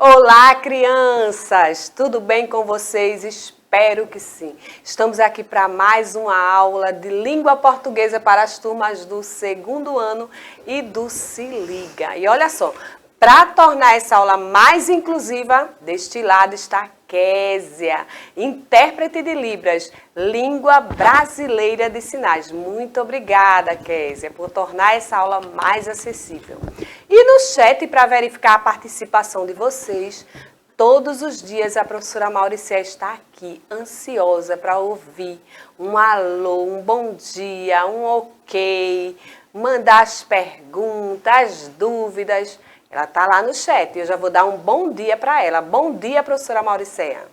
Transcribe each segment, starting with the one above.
Olá, crianças! Tudo bem com vocês? Espero que sim. Estamos aqui para mais uma aula de língua portuguesa para as turmas do segundo ano e do Se Liga. E olha só, para tornar essa aula mais inclusiva, deste lado está Késia, intérprete de Libras, língua brasileira de sinais. Muito obrigada, Késia, por tornar essa aula mais acessível. E no chat, para verificar a participação de vocês, todos os dias a professora Mauricéia está aqui, ansiosa para ouvir um alô, um bom dia, um ok, mandar as perguntas, as dúvidas. Ela está lá no chat e eu já vou dar um bom dia para ela. Bom dia, professora Mauricéia.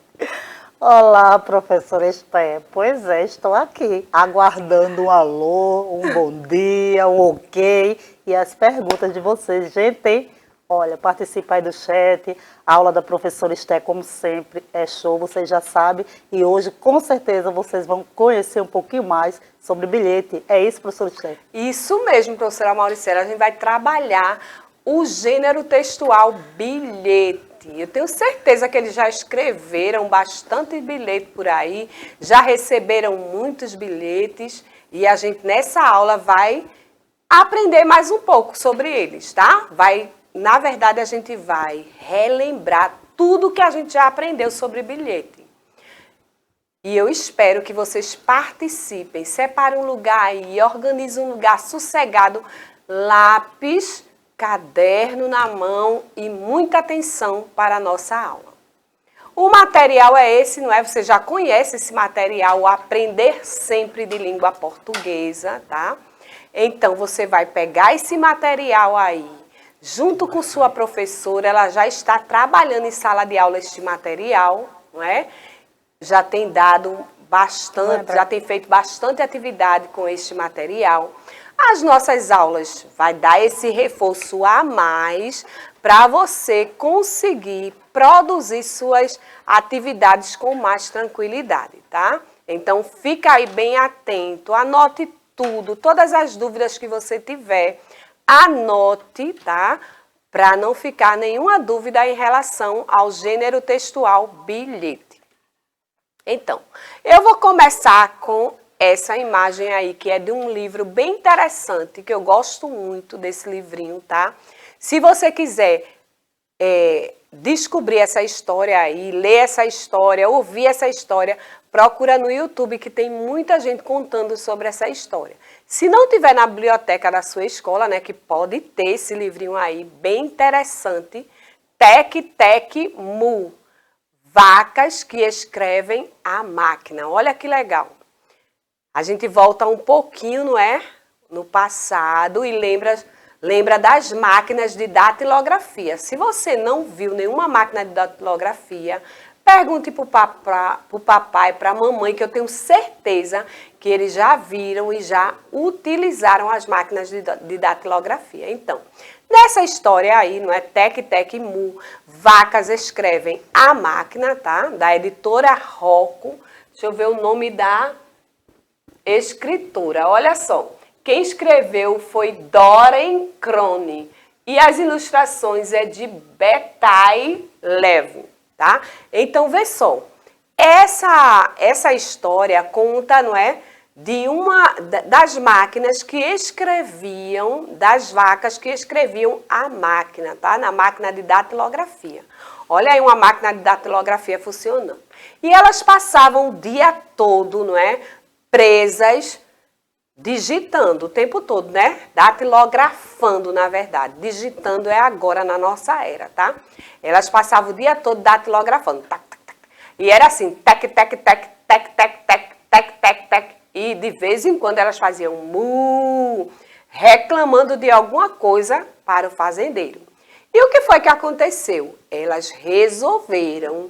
Olá, professora Esté. Pois é, estou aqui, aguardando um alô, um bom dia, um ok e as perguntas de vocês. Gente, olha, participa aí do chat, a aula da professora Esté, como sempre, é show, vocês já sabem. E hoje, com certeza, vocês vão conhecer um pouquinho mais sobre bilhete. É isso, professora Esté? Isso mesmo, professora Mauricéia. A gente vai trabalhar o gênero textual bilhete. Eu tenho certeza que eles já escreveram bastante bilhete por aí, já receberam muitos bilhetes e a gente nessa aula vai aprender mais um pouco sobre eles, tá? Na verdade, a gente vai relembrar tudo que a gente já aprendeu sobre bilhete. E eu espero que vocês participem, separem um lugar aí, organizem um lugar sossegado, lápis, caderno na mão e muita atenção para a nossa aula. O material é esse, não é? Você já conhece esse material, o Aprender Sempre de Língua Portuguesa, tá? Então, você vai pegar esse material aí, junto com sua professora, ela já está trabalhando em sala de aula este material, não é? Já tem dado bastante, já tem feito bastante atividade com este material. As nossas aulas vai dar esse reforço a mais para você conseguir produzir suas atividades com mais tranquilidade, tá? Então, fica aí bem atento, anote tudo, todas as dúvidas que você tiver, anote, tá? Para não ficar nenhuma dúvida em relação ao gênero textual bilhete. Então, eu vou começar com essa imagem aí, que é de um livro bem interessante, que eu gosto muito desse livrinho, tá? Se você quiser descobrir essa história aí, ler essa história, ouvir essa história, procura no YouTube, que tem muita gente contando sobre essa história. Se não tiver na biblioteca da sua escola, né, que pode ter esse livrinho aí, bem interessante, Tec Tec Mu, vacas que escrevem a máquina. Olha que legal. A gente volta um pouquinho, não é? No passado e lembra das máquinas de datilografia. Se você não viu nenhuma máquina de datilografia, pergunte para o papai, para a mamãe, que eu tenho certeza que eles já viram e já utilizaram as máquinas de datilografia. Então, nessa história aí, não é? Tec Tec Mu, vacas escrevem a máquina, tá? Da editora Rocco. Deixa eu ver o nome da escritora. Olha só, quem escreveu foi Doreen Crone e as ilustrações é de Betai Levin, tá? Então, vê só, essa história conta, não é, de das máquinas que escreviam, das vacas que escreviam a máquina, tá? Na máquina de datilografia. Olha aí uma máquina de datilografia funcionando. E elas passavam o dia todo, não é, presas, digitando o tempo todo, né? Datilografando, na verdade. Digitando é agora na nossa era, tá? Elas passavam o dia todo datilografando. Tac, tac, tac. E era assim, tec, tec, tec, tec, tec, tec, tec, tec, tec. E de vez em quando elas faziam mu, reclamando de alguma coisa para o fazendeiro. E o que foi que aconteceu? Elas resolveram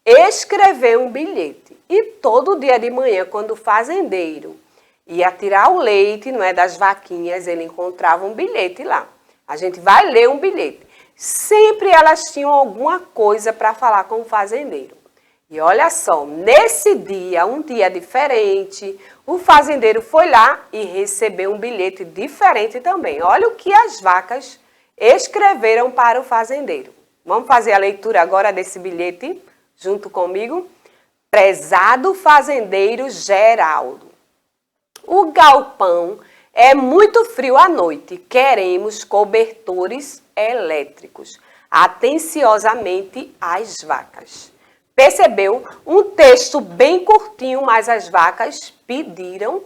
escrever um bilhete. E todo dia de manhã, quando o fazendeiro ia tirar o leite, não é, das vaquinhas, ele encontrava um bilhete lá. A gente vai ler um bilhete. Sempre elas tinham alguma coisa para falar com o fazendeiro. E olha só, nesse dia, um dia diferente, o fazendeiro foi lá e recebeu um bilhete diferente também. Olha o que as vacas escreveram para o fazendeiro. Vamos fazer a leitura agora desse bilhete junto comigo? Prezado fazendeiro Geraldo, o galpão é muito frio à noite. Queremos cobertores elétricos. Atenciosamente as vacas. Percebeu? Um texto bem curtinho, mas as vacas pediram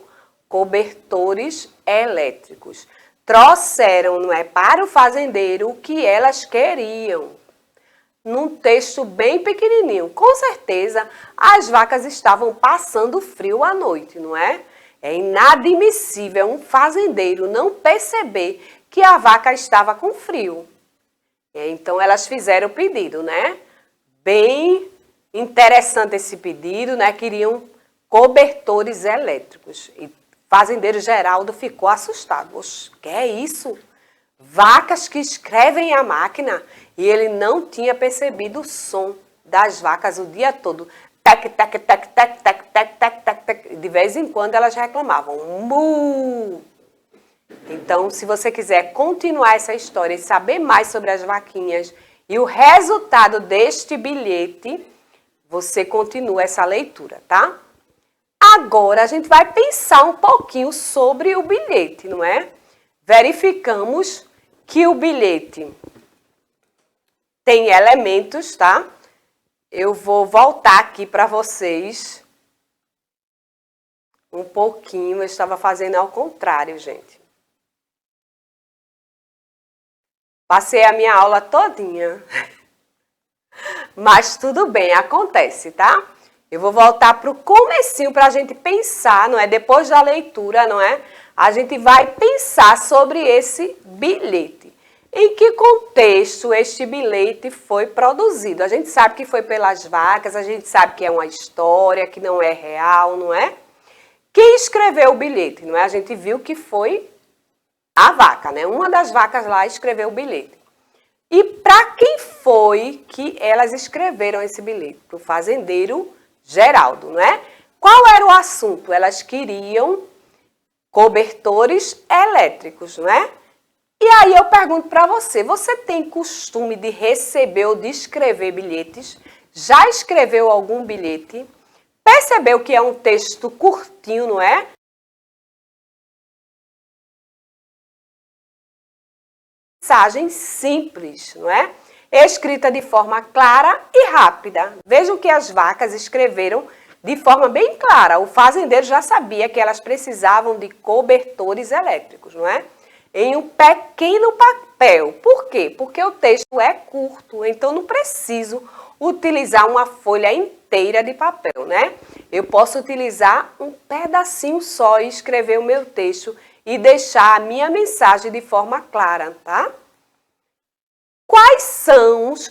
cobertores elétricos. Trouxeram, não é, para o fazendeiro o que elas queriam. Num texto bem pequenininho. Com certeza, as vacas estavam passando frio à noite, não é? É inadmissível um fazendeiro não perceber que a vaca estava com frio. Então, elas fizeram o pedido, né? Bem interessante esse pedido, né? Queriam cobertores elétricos. E o fazendeiro Geraldo ficou assustado. Oxe, que é isso? Vacas que escrevem a máquina? E ele não tinha percebido o som das vacas o dia todo. Tec, tec, tec, tec, tec, tec, tec, tec, tec. De vez em quando elas reclamavam. Mu! Então, se você quiser continuar essa história e saber mais sobre as vaquinhas e o resultado deste bilhete, você continua essa leitura, tá? Agora, a gente vai pensar um pouquinho sobre o bilhete, não é? Verificamos que o bilhete tem elementos, tá? Eu vou voltar aqui para vocês um pouquinho. Eu estava fazendo ao contrário, gente. Passei a minha aula todinha. Mas tudo bem, acontece, tá? Eu vou voltar para o comecinho para a gente pensar, não é? Depois da leitura, não é? A gente vai pensar sobre esse bilhete. Em que contexto este bilhete foi produzido? A gente sabe que foi pelas vacas, a gente sabe que é uma história, que não é real, não é? Quem escreveu o bilhete, não é? A gente viu que foi a vaca, né? Uma das vacas lá escreveu o bilhete. E para quem foi que elas escreveram esse bilhete? Para o fazendeiro Geraldo, não é? Qual era o assunto? Elas queriam cobertores elétricos, não é? E aí eu pergunto para você, você tem costume de receber ou de escrever bilhetes? Já escreveu algum bilhete? Percebeu que é um texto curtinho, não é? Mensagem simples, não é? Escrita de forma clara e rápida. Vejam que as vacas escreveram de forma bem clara. O fazendeiro já sabia que elas precisavam de cobertores elétricos, não é? Em um pequeno papel. Por quê? Porque o texto é curto, então não preciso utilizar uma folha inteira de papel, né? Eu posso utilizar um pedacinho só e escrever o meu texto e deixar a minha mensagem de forma clara, tá?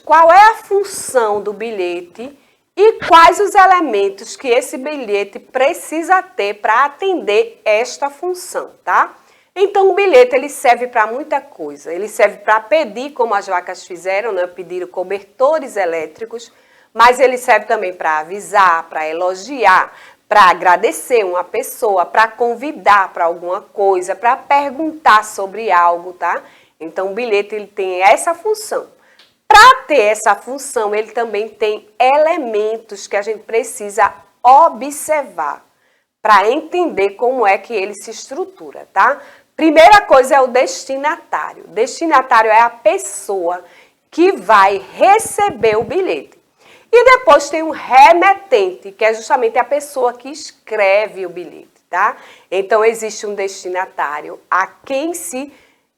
Qual é a função do bilhete e quais os elementos que esse bilhete precisa ter para atender esta função, tá? Então, o bilhete ele serve para muita coisa. Ele serve para pedir, como as vacas fizeram, né? Pediram cobertores elétricos, mas ele serve também para avisar, para elogiar, para agradecer uma pessoa, para convidar para alguma coisa, para perguntar sobre algo, tá? Então, o bilhete ele tem essa função. Para ter essa função, ele também tem elementos que a gente precisa observar para entender como é que ele se estrutura, tá? Primeira coisa é o destinatário. O destinatário é a pessoa que vai receber o bilhete. E depois tem o remetente, que é justamente a pessoa que escreve o bilhete, tá? Então, existe um destinatário a quem se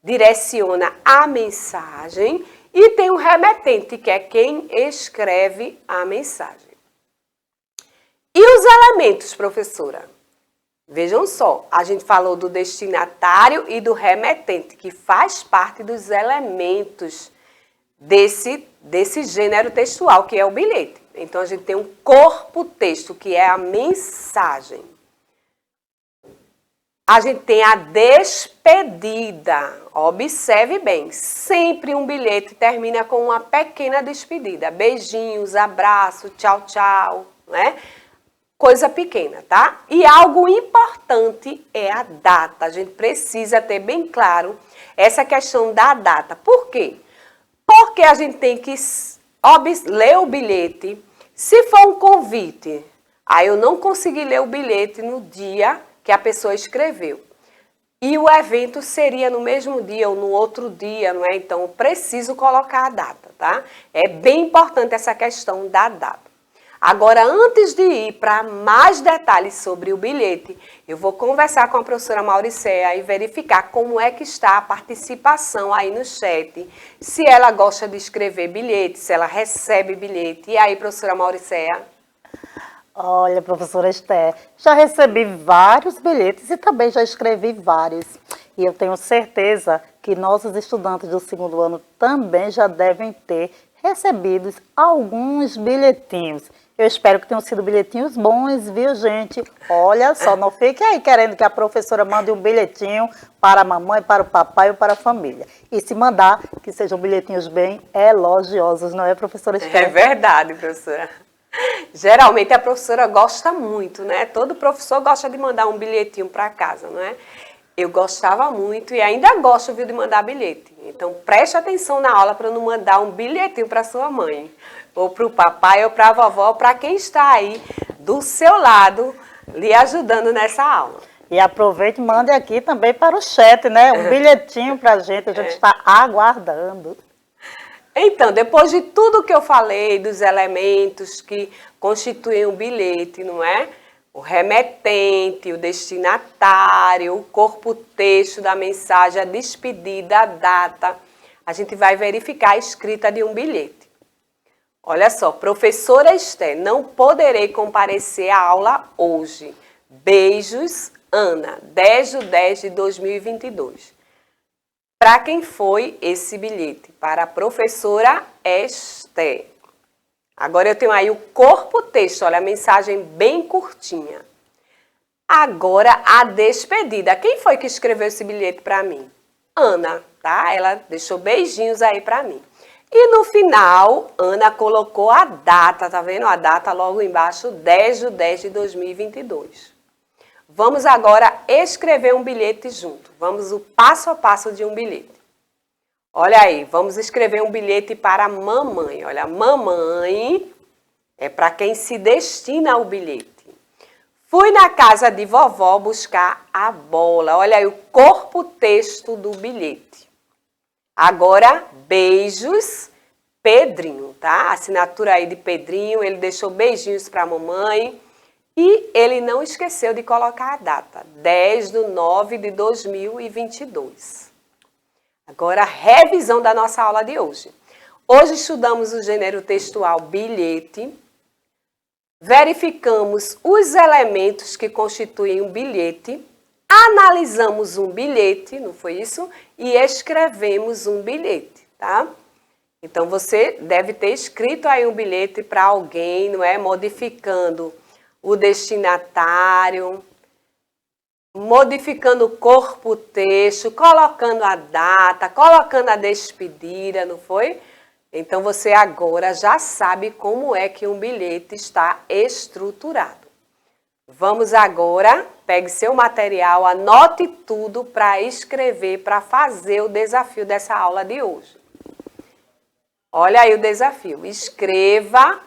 direciona a mensagem e tem o remetente, que é quem escreve a mensagem. E os elementos, professora? Vejam só, a gente falou do destinatário e do remetente, que faz parte dos elementos desse gênero textual, que é o bilhete. Então, a gente tem um corpo-texto, que é a mensagem. A gente tem a despedida. Observe bem, sempre um bilhete termina com uma pequena despedida. Beijinhos, abraço, tchau, tchau, né? Coisa pequena, tá? E algo importante é a data. A gente precisa ter bem claro essa questão da data. Por quê? Porque a gente tem que ler o bilhete. Se for um convite, aí eu não consegui ler o bilhete no dia que a pessoa escreveu. E o evento seria no mesmo dia ou no outro dia, não é? Então, eu preciso colocar a data, tá? É bem importante essa questão da data. Agora, antes de ir para mais detalhes sobre o bilhete, eu vou conversar com a professora Mauricéia e verificar como é que está a participação aí no chat, se ela gosta de escrever bilhete, se ela recebe bilhete. E aí, professora Mauricéia? Olha, professora Esther, já recebi vários bilhetes e também já escrevi vários. E eu tenho certeza que nossos estudantes do segundo ano também já devem ter recebido alguns bilhetinhos. Eu espero que tenham sido bilhetinhos bons, viu, gente? Olha só, não fique aí querendo que a professora mande um bilhetinho para a mamãe, para o papai ou para a família. E se mandar, que sejam bilhetinhos bem elogiosos, não é, professora Esther? É verdade, professora. Geralmente a professora gosta muito, né? Todo professor gosta de mandar um bilhetinho para casa, não é? Eu gostava muito e ainda gosto, viu, de mandar bilhete. Então, preste atenção na aula para não mandar um bilhetinho para sua mãe, ou para o papai, ou para a vovó, ou para quem está aí do seu lado, lhe ajudando nessa aula. E aproveite e mande aqui também para o chat, né? Um bilhetinho para a gente está aguardando. Então, depois de tudo que eu falei, dos elementos que constituem um bilhete, não é? O remetente, o destinatário, o corpo-texto da mensagem, a despedida, a data. A gente vai verificar a escrita de um bilhete. Olha só, professora Esther, não poderei comparecer à aula hoje. Beijos, Ana, 10/10/2022. Para quem foi esse bilhete? Para a professora Esther. Agora eu tenho aí o corpo-texto, olha, a mensagem bem curtinha. Agora a despedida. Quem foi que escreveu esse bilhete para mim? Ana, tá? Ela deixou beijinhos aí para mim. E no final, Ana colocou a data, tá vendo? A data logo embaixo, 10/10/2022. Vamos agora escrever um bilhete junto. Vamos o passo a passo de um bilhete. Olha aí, vamos escrever um bilhete para a mamãe. Olha, mamãe é para quem se destina ao bilhete. Fui na casa de vovó buscar a bola. Olha aí o corpo-texto do bilhete. Agora, beijos, Pedrinho, tá? Assinatura aí de Pedrinho, ele deixou beijinhos para a mamãe. E ele não esqueceu de colocar a data, 10/9/2022. Agora, revisão da nossa aula de hoje. Hoje estudamos o gênero textual bilhete, verificamos os elementos que constituem um bilhete, analisamos um bilhete, não foi isso? E escrevemos um bilhete, tá? Então, você deve ter escrito aí um bilhete para alguém, não é? Modificando o destinatário, modificando o corpo-texto, colocando a data, colocando a despedida, não foi? Então, você agora já sabe como é que um bilhete está estruturado. Vamos agora, pegue seu material, anote tudo para escrever, para fazer o desafio dessa aula de hoje. Olha aí o desafio. Escreva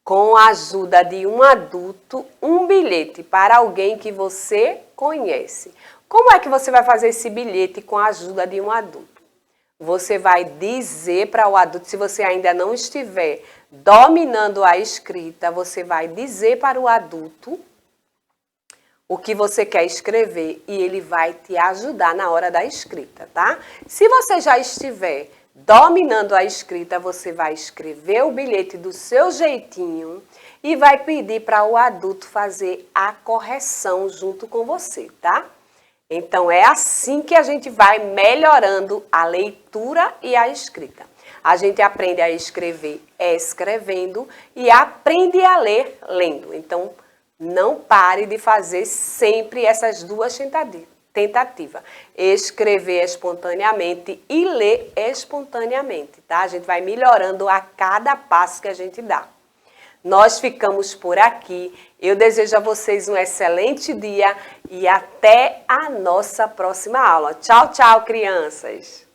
com a ajuda de um adulto, um bilhete para alguém que você conhece. Como é que você vai fazer esse bilhete com a ajuda de um adulto? Você vai dizer para o adulto, se você ainda não estiver dominando a escrita, você vai dizer para o adulto o que você quer escrever e ele vai te ajudar na hora da escrita, tá? Se você já estiver dominando a escrita, você vai escrever o bilhete do seu jeitinho e vai pedir para o adulto fazer a correção junto com você, tá? Então, é assim que a gente vai melhorando a leitura e a escrita. A gente aprende a escrever escrevendo e aprende a ler lendo. Então, não pare de fazer sempre essas duas tentativas. Escrever espontaneamente e ler espontaneamente, tá? A gente vai melhorando a cada passo que a gente dá. Nós ficamos por aqui. Eu desejo a vocês um excelente dia e até a nossa próxima aula. Tchau, tchau, crianças!